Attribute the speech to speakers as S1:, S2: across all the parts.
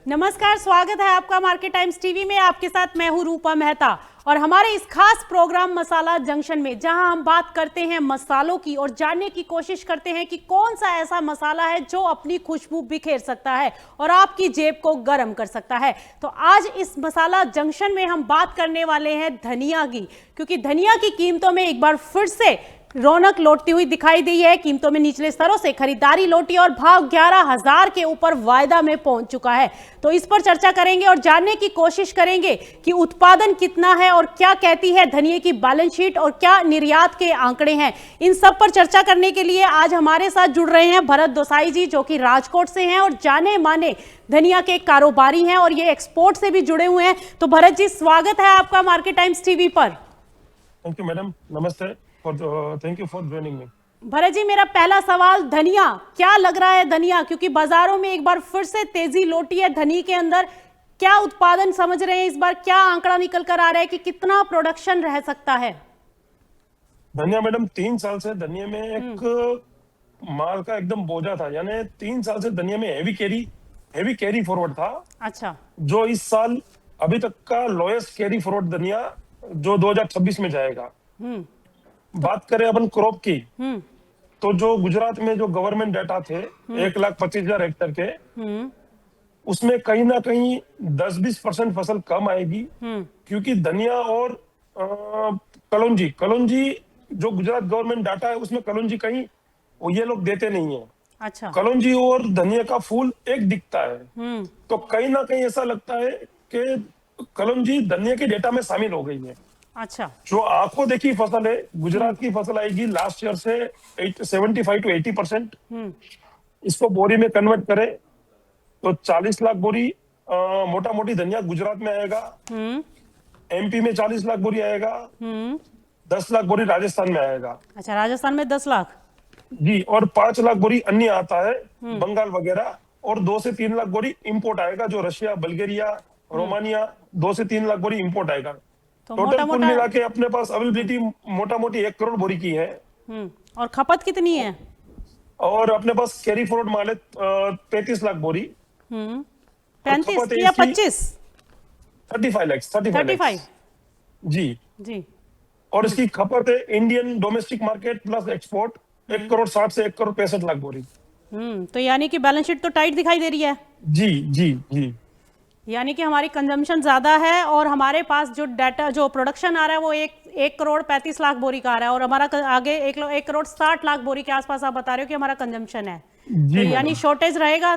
S1: नमस्कार, स्वागत है आपका मार्केट टाइम्स टीवी में। आपके साथ मैं हूं रूपा मेहता और हमारे इस खास प्रोग्राम मसाला जंक्शन में जहां हम बात करते हैं मसालों की और जानने की कोशिश करते हैं कि कौन सा ऐसा मसाला है जो अपनी खुशबू बिखेर सकता है और आपकी जेब को गर्म कर सकता है। तो आज इस मसाला जंक्शन में हम बात करने वाले हैं धनिया की, क्योंकि धनिया की कीमतों में एक बार फिर से रौनक लौटती हुई दिखाई दी है। कीमतों में निचले स्तरों से खरीदारी लौटी और भाव 11,000 के ऊपर वायदा में पहुंच चुका है। तो इस पर चर्चा करेंगे और जानने की कोशिश करेंगे कि उत्पादन कितना है और क्या कहती है धनिये की बैलेंस शीट और क्या निर्यात के आंकड़े हैं। इन सब पर चर्चा करने के लिए आज हमारे साथ जुड़ रहे हैं भरत दोसाई जी, जो कि राजकोट से हैं और जाने माने धनिया के कारोबारी हैं और ये एक्सपोर्ट से भी जुड़े हुए हैं। तो भरत जी, स्वागत है आपका मार्केट टाइम्स टीवी पर।
S2: थैंक यू मैडम, नमस्ते, thank you for joining me.
S1: Bharat ji, मेरा पहला सवाल, धनिया क्या लग रहा है धनिया, क्योंकि बाजारों में एक बार फिर से तेजी लौटी है धनिये के अंदर। क्या उत्पादन समझ रहे हैं इस बार, क्या आंकड़ा निकल कर आ रहा है कि कितना प्रोडक्शन रह सकता है?
S2: धनिया मैडम 3 साल से धनिया में एक माल का एकदम बोझा था, यानी 3 साल से धनिया में हेवी कैरी फॉरवर्ड था।
S1: अच्छा।
S2: जो इस साल अभी तक का लोएस्ट कैरी फॉरवर्ड धनिया जो 2026 में जाएगा। बात करें अपन क्रॉप की, तो जो गुजरात में जो गवर्नमेंट डाटा थे 1,25,000 हेक्टेयर के, उसमें कहीं ना कहीं 10-20% फसल कम आएगी, क्योंकि धनिया और कलौंजी जो गुजरात गवर्नमेंट डाटा है उसमें कलौंजी कहीं वो ये लोग देते नहीं है।
S1: अच्छा।
S2: कलौंजी और धनिया का फूल एक दिखता है, तो कहीं ना कहीं ऐसा लगता है कि कलौंजी धनिया के डेटा में शामिल हो गई है।
S1: अच्छा।
S2: जो आंखों देखी फसल है, गुजरात की फसल आएगी लास्ट ईयर से 75 to 80%। इसको बोरी में कन्वर्ट करें तो 40 लाख बोरी मोटा मोटी धनिया गुजरात में आएगा। एमपी में 40 लाख बोरी आएगा। 10 लाख बोरी राजस्थान में आएगा।
S1: अच्छा, राजस्थान में 10 लाख
S2: जी, और 5 लाख बोरी अन्य आता है, बंगाल वगैरह, और 2 से 3 लाख बोरी इंपोर्ट आएगा, जो रशिया, बल्गेरिया, रोमानिया, 2 से 3 लाख बोरी इंपोर्ट आएगा।
S1: तो
S2: टोटल कुल मिला के अपने पास अवेलेबिलिटी मोटा मोटी 1 करोड़ बोरी की है।
S1: और खपत कितनी है?
S2: और अपने पास कैरी फॉरवर्ड माल है 35 लाख बोरी।
S1: 35 या 25?
S2: 35 जी
S1: जी।
S2: और इसकी खपत है Indian domestic market plus export 1,60,00,000 से 1,65,00,000 बोरी।
S1: तो यानी कि बैलेंस शीट तो टाइट दिखाई दे रही है।
S2: जी जी जी,
S1: यानी कि हमारी कंजम्पशन ज्यादा है और हमारे पास जो डाटा, जो प्रोडक्शन आ रहा है वो 1,35,00,000 बोरी का आ रहा है और हमारा आगे 1,60,00,000 बोरी के आसपास आप बता रहे हो कि हमारा कंजम्पशन है। तो यानी शॉर्टेज रहेगा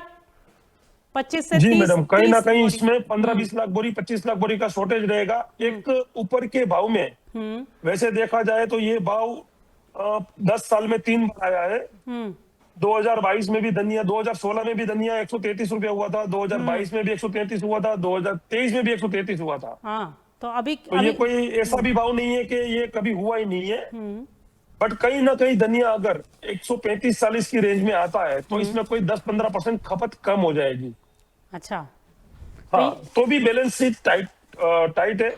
S1: 25 से 30।
S2: जी मैडम, कहीं ना कहीं इसमें 15-20 लाख बोरी, 25 लाख बोरी का शॉर्टेज रहेगा। एक ऊपर के भाव में वैसे देखा जाए तो ये भाव 10 साल में 3 बार आया है। 2022 में भी धनिया, 2016 में भी धनिया 133 रुपया हुआ था, 2022 में भी 133 हुआ था, 2023 में भी 133 हुआ था।
S1: तो अभी
S2: ये कोई ऐसा भी भाव नहीं है कि ये कभी हुआ ही नहीं है। बट कहीं ना कहीं धनिया अगर 135-40 की रेंज में आता है तो इसमें कोई 10-15% खपत कम हो जाएगी।
S1: अच्छा।
S2: हाँ, तो भी बैलेंस शीट टाइट है,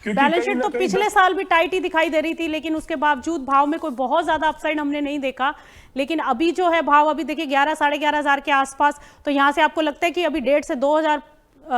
S2: क्योंकि
S1: बैलेंस शीट तो पिछले साल भी टाइट ही दिखाई दे रही थी, लेकिन उसके बावजूद भाव में कोई बहुत ज्यादा अपसाइड हमने नहीं देखा। लेकिन अभी जो है भाव, अभी देखिए 11-11,500 के आसपास। तो यहाँ से आपको लगता है कि अभी 1.5 से 2,000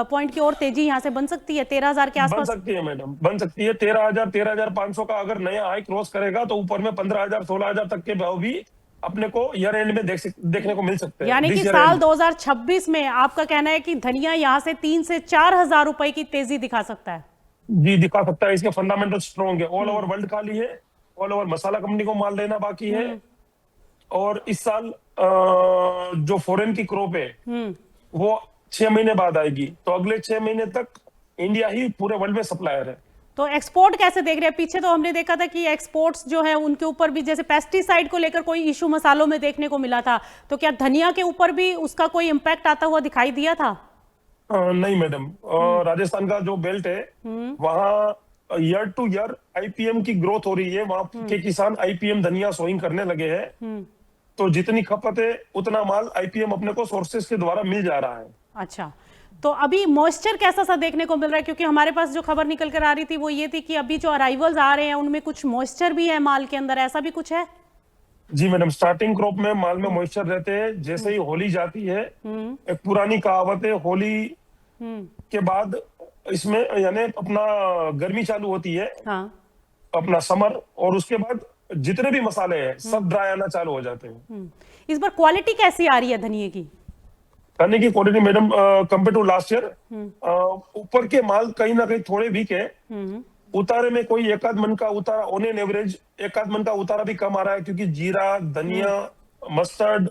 S1: पॉइंट की और तेजी यहाँ से बन सकती है? 13,000 के आसपास
S2: बन सकती है मैडम, बन सकती है। 13,000, 13,500 का अगर नया हाई क्रॉस करेगा तो ऊपर में 15,000, 16,000 तक के भाव भी अपने को ईयर एंड में देखने को मिल सकते हैं।
S1: यानी कि साल 2026 में आपका कहना है कि धनिया यहाँ से 3 से 4,000 रुपए की तेजी दिखा सकता है?
S2: जी, दिखा सकता है। इसके फंडामेंटल स्ट्रॉन्ग है। ऑल ओवर वर्ल्ड खाली है, ऑल ओवर मसाला कंपनी को माल देना बाकी है। और इस साल जो फॉरेन की क्रॉप है वो 6 महीने बाद आएगी, तो अगले 6 महीने तक इंडिया ही पूरे वर्ल्ड में सप्लायर है।
S1: तो एक्सपोर्ट कैसे देख रहे हैं? पीछे तो हमने देखा था कि एक्सपोर्ट्स जो है उनके ऊपर भी, जैसे पेस्टिसाइड को लेकर कोई इशू मसालों में देखने को मिला था, तो क्या धनिया के ऊपर भी उसका कोई इम्पैक्ट आता हुआ दिखाई दिया था?
S2: नहीं मैडम, राजस्थान का जो बेल्ट है वहाँ ईयर टू ईयर आईपीएम की ग्रोथ हो रही है। वहाँ के किसान आईपीएम धनिया सोइंग करने लगे हैं, तो जितनी खपत है उतना माल आईपीएम अपने को सोर्सेस के द्वारा मिल जा रहा है।
S1: अच्छा, तो अभी मॉइस्चर कैसा सा देखने को मिल रहा है? क्योंकि हमारे पास जो खबर निकल कर आ रही थी वो ये थी कि अभी जो अराइवल्स आ रहे हैं उनमें कुछ मॉइस्चर भी है माल के अंदर, ऐसा भी कुछ है?
S2: जी मैडम, स्टार्टिंग क्रॉप में माल में मॉइस्चर रहते हैं। जैसे ही होली जाती है, एक पुरानी कहावत है, होली के बाद इसमें यानी अपना गर्मी चालू होती है,
S1: हाँ।
S2: अपना समर, और उसके बाद जितने भी मसाले हैं सब ड्राई आना चालू हो जाते हैं।
S1: इस बार क्वालिटी कैसी आ रही है धनिये की?
S2: धनिये की quality madam compare to last year ऊपर के माल कहीं ना कहीं थोड़े वीक है। उतारे में कोई एक आध मन का उतारा, ऑन एन एवरेज एक आध मन का उतारा भी कम आ रहा है, क्योंकि जीरा, धनिया, मस्टर्ड,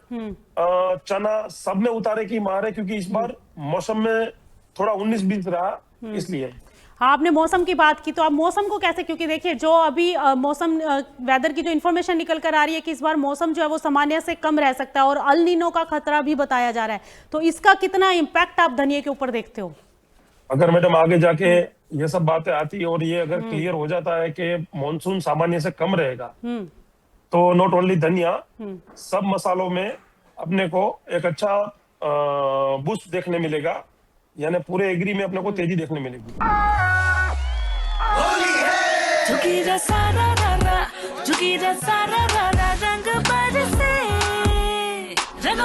S2: चना सब में उतारे की मार है, क्योंकि इस बार मौसम में थोड़ा 19-20 रहा, इसलिए।
S1: हाँ, आपने मौसम की बात की, तो आप मौसम को कैसे, क्योंकि देखिए जो अभी मौसम वेदर की जो इन्फॉर्मेशन निकल कर आ रही है कि इस बार मौसम जो है वो सामान्य से कम रह सकता है और अल नीनो का खतरा भी बताया जा रहा है, तो इसका कितना इम्पैक्ट आप धनिये के ऊपर देखते हो?
S2: अगर मैडम आगे जाके ये सब बातें आती है और ये अगर क्लियर हो जाता है कि मॉनसून सामान्य से कम रहेगा, तो नॉट ओनली धनिया, सब मसालों में अपने को एक अच्छा बूस्ट देखने मिलेगा, यानी पूरे एग्री में अपने को तेजी देखने मिलेगी।
S3: झुकीरा सारा रारा, झुकीरा सारा रारा, रंग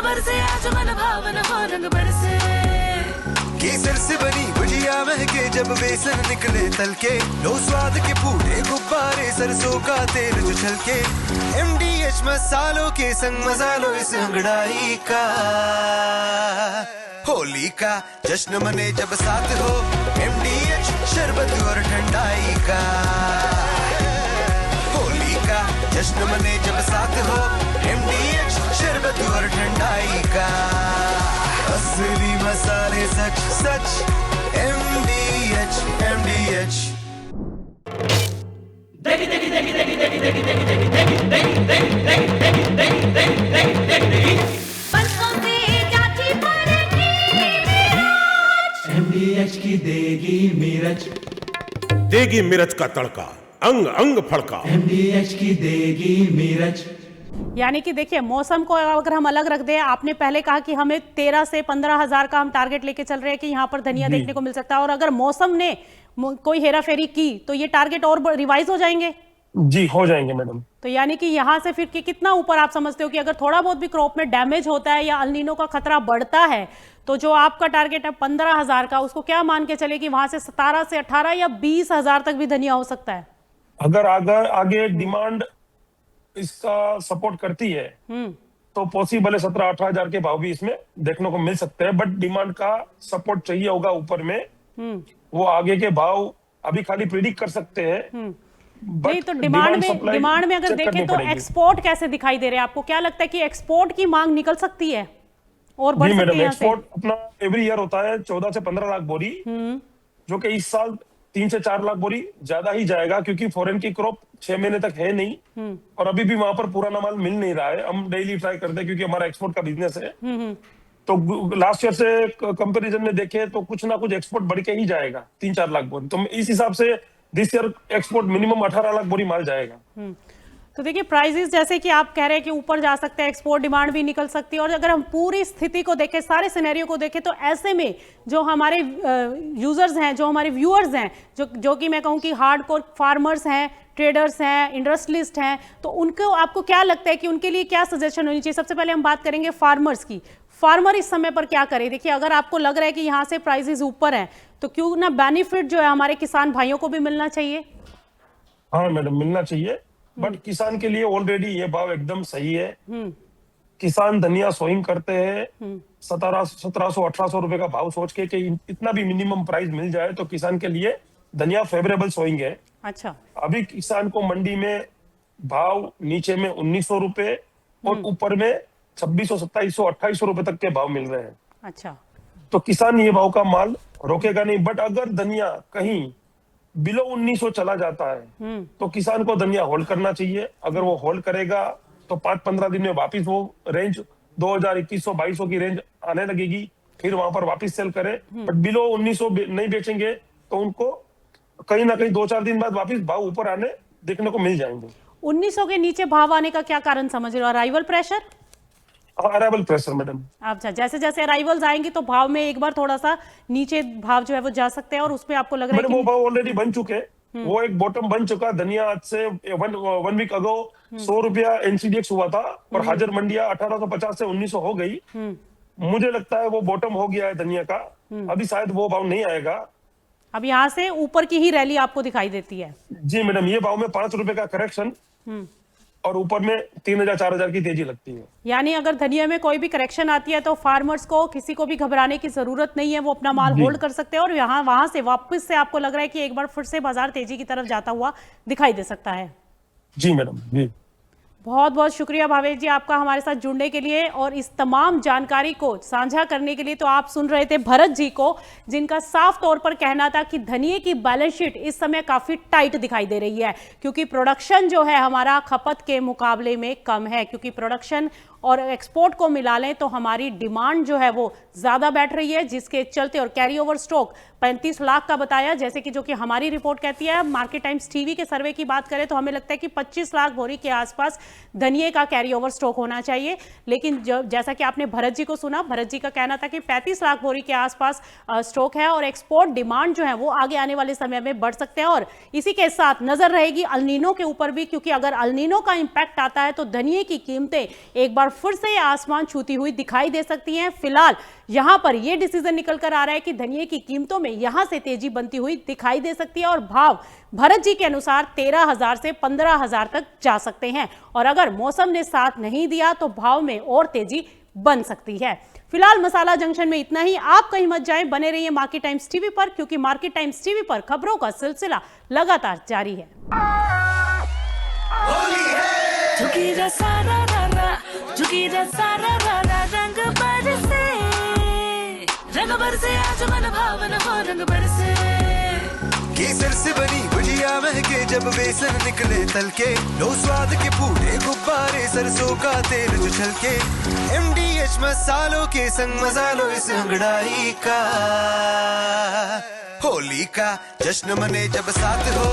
S3: बरसे आज मन भावन हो, रंग बरसे।
S4: केसर से बनी भुजिया महके जब बेसन निकले तलके, लो स्वाद के फूटे गुब्बारे, सरसों का तेल जो छलके, MDH मसालों के संग मसालों इस अंगड़ाई का। होली का जश्न मने जब साथ हो, MDH शरबत और ठंडाई का। होली का जश्न मने जब साथ हो, MDH शरबत और ठंडाई का। असली मसाले सच सच, MDH MDH।
S5: MDH की देगी मिर्च,
S6: देगी मिर्च का तड़का, अंग अंग फड़का।
S5: MDH की देगी मिर्च।
S1: यानी कि देखिए मौसम को अगर हम अलग रख दें, आपने पहले कहा कि हमें 13 से 15 हजार का हम टारगेट लेके चल रहे हैं कि यहाँ पर धनिया देखने को मिल सकता है, और अगर मौसम ने कोई हेराफेरी की तो ये टारगेट और रिवाइज हो जाएंगे?
S2: जी हो जाएंगे मैडम।
S1: तो यानी कि यहाँ से फिर कितना ऊपर आप समझते हो कि अगर थोड़ा बहुत भी क्रॉप में डैमेज होता है या अल नीनो का खतरा बढ़ता है, तो जो आपका टारगेट है 15 हजार का, उसको क्या मान के चले कि वहां से 17 से 18 या 20 हजार तक भी धनिया हो सकता है?
S2: अगर आगे डिमांड इसका सपोर्ट करती है तो पॉसिबल है 17-18 हजार के भाव भी इसमें देखने को मिल सकते हैं, बट डिमांड का सपोर्ट चाहिए होगा ऊपर में। वो आगे के भाव अभी खाली प्रिडिक्ट कर सकते हैं,
S1: नहीं तो डिमांड में अगर देखें तो एक्सपोर्ट कैसे दिखाई दे रहे हैं आपको? क्या लगता है कि एक्सपोर्ट की मांग निकल सकती है और बढ़ सकती है?
S2: एक्सपोर्ट अपना एवरी ईयर होता है 14 से 15 लाख बोरी, जो कि इस साल 3 से 4 लाख बोरी ज्यादा ही जाएगा, क्योंकि फॉरेन की क्रॉप 6 महीने तक है नहीं, और अभी भी वहां पर पुराना माल मिल नहीं रहा है। हम डेली ट्राई करते हैं क्योंकि हमारा एक्सपोर्ट का बिजनेस है, तो लास्ट ईयर से कंपैरिजन में देखें तो कुछ ना कुछ एक्सपोर्ट बढ़ के ही जाएगा 3-4 लाख बोरी। तो इस हिसाब से this year export minimum 18 lakh बोरी माल जाएगा।
S1: तो देखिए प्राइजेस जैसे कि आप कह रहे हैं कि ऊपर जा सकते हैं, एक्सपोर्ट डिमांड भी निकल सकती है, और अगर हम पूरी स्थिति को देखें, सारे सिनेरियो को देखें, तो ऐसे में जो हमारे यूजर्स हैं, जो हमारे व्यूअर्स हैं, जो कि मैं कहूँ कि हार्डकोर फार्मर्स हैं, ट्रेडर्स हैं, इंडस्ट्रियलिस्ट हैं, तो उनको आपको क्या लगता है कि उनके लिए क्या सजेशन होनी चाहिए? सबसे पहले हम बात करेंगे फार्मर्स की। फार्मर इस समय पर क्या करे? देखिए अगर आपको लग रहा है कि यहाँ से प्राइजेस ऊपर हैं, तो क्यों ना बेनिफिट जो है हमारे किसान भाइयों को भी मिलना चाहिए?
S2: हाँ मैडम, मिलना चाहिए, बट किसान के लिए ऑलरेडी ये भाव एकदम सही है। किसान धनिया सोइंग करते हैं 1700-1800 रुपए का भाव सोच के कि इतना भी मिनिमम प्राइस मिल जाए तो किसान के लिए धनिया फेवरेबल सोइंग है।
S1: अच्छा,
S2: अभी किसान को मंडी में भाव नीचे में 1900 रुपए और ऊपर में 2600, 2700, 2800 रुपए तक के भाव मिल रहे हैं।
S1: अच्छा,
S2: तो किसान ये भाव का माल रोकेगा नहीं, बट अगर धनिया कहीं बिलो 1900 चला जाता है तो किसान को धनिया होल्ड करना चाहिए। अगर वो होल्ड करेगा तो 5-15 दिन में वापिस वो रेंज 2100-2200 की रेंज आने लगेगी, फिर वहां पर वापिस सेल करे। बट बिलो 1900 नहीं बेचेंगे तो उनको कहीं ना कहीं 2-4 दिन बाद वापिस भाव ऊपर आने देखने को मिल जाएंगे।
S1: 1900 के नीचे भाव आने का क्या कारण समझ रहे हो? Arrival pressure?
S2: Arrival pressure madam.
S1: अच्छा, जैसे जैसे अराइवल्स आएंगे तो भाव में एक बार थोड़ा सा नीचे भाव जो है वो जा सकते हैं, और उसमें आपको लग रहा है कि
S2: वो भाव ऑलरेडी बन चुके, वो एक बॉटम बन चुका। धनिया आज से 1 वीक अगो 100 रुपया NCDX हुआ था और हाजिर मंडिया 1850 से 1900 हो गई। मुझे लगता है वो बॉटम हो गया है धनिया का, अभी शायद वो भाव नहीं आएगा।
S1: अब यहाँ से ऊपर की ही रैली आपको दिखाई देती है।
S2: जी मैडम, ये भाव में 5 रुपए का करेक्शन और ऊपर में 3000-4000 की तेजी लगती है।
S1: यानी अगर धनिया में कोई भी करेक्शन आती है तो फार्मर्स को किसी को भी घबराने की जरूरत नहीं है, वो अपना माल होल्ड कर सकते हैं और यहाँ वहां से वापस से आपको लग रहा है कि एक बार फिर से बाजार तेजी की तरफ जाता हुआ दिखाई दे सकता है।
S2: जी मैडम जी।
S1: बहुत बहुत शुक्रिया भावेश जी आपका हमारे साथ जुड़ने के लिए और इस तमाम जानकारी को साझा करने के लिए। तो आप सुन रहे थे भरत जी को, जिनका साफ तौर पर कहना था कि धनिये की बैलेंस शीट इस समय काफी टाइट दिखाई दे रही है, क्योंकि प्रोडक्शन जो है हमारा खपत के मुकाबले में कम है, क्योंकि प्रोडक्शन और एक्सपोर्ट को मिला लें तो हमारी डिमांड जो है वो ज्यादा बैठ रही है, जिसके चलते और कैरी ओवर स्टॉक 35 लाख का बताया, जैसे कि जो कि हमारी रिपोर्ट कहती है। मार्केट टाइम्स टीवी के सर्वे की बात करें तो हमें लगता है कि 25 लाख बोरी के आसपास धनिये का कैरी ओवर स्टॉक होना चाहिए। लेकिन जैसा कि आपने भरत जी को सुना, भरत जी का कहना था कि 35 लाख बोरी के आसपास स्टॉक है और एक्सपोर्ट डिमांड जो है वो आगे आने वाले समय में बढ़ सकते हैं। और इसी के साथ नजर रहेगी अल्नीनो के ऊपर भी, क्योंकि अगर अल्नीनो का इंपैक्ट आता है तो धनिये की कीमतें एक बार फिर से आसमान छूती हुई दिखाई दे सकती हैं। फिलहाल यहां पर यह डिसीजन निकल कर आ रहा है कि धनिये की कीमतों में यहां से तेजी बनती हुई दिखाई दे सकती है और भाव भरत जी के अनुसार 13,000 से 15,000 तक जा सकते हैं। और अगर मौसम ने साथ नहीं दिया तो भाव में और तेजी बन सकती है। फिलहाल मसाला जंक्शन में इतना ही। आप कहीं मत जाएं, बने रहिए मार्केट टाइम्स टीवी पर, क्योंकि मार्केट टाइम्स टीवी पर खबरों का सिलसिला लगातार जारी है।
S3: झुकीरा सारा रारा, झुकीरा सारा रारा, रंग बरसे आज मन भावन हो, रंग बरसे।
S4: केसर से बनी भुजिया महके जब बेसन निकले तल के, लो स्वाद के पूरे गुब्बारे सरसों का तेल जो छलके, MDH मसालों के संग मजा लो इस अंगड़ाई का। होली का जश्न मने जब साथ हो,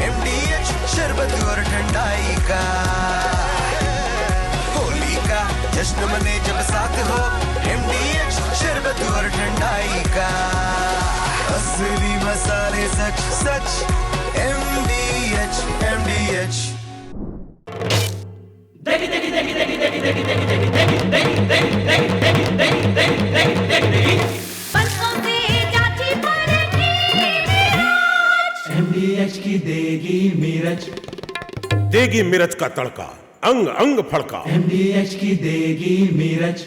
S4: MDH शरबत और ठंडाई का। होली का जश्न मने जब साथ हो, MDH शरबत और ठंडाई का। असली मसाले सच सच MDH MDH।
S5: MDH की देगी मिर्च,
S6: देगी मिर्च का तड़का, अंग अंग फड़का।
S5: MDH की देगी मिर्च।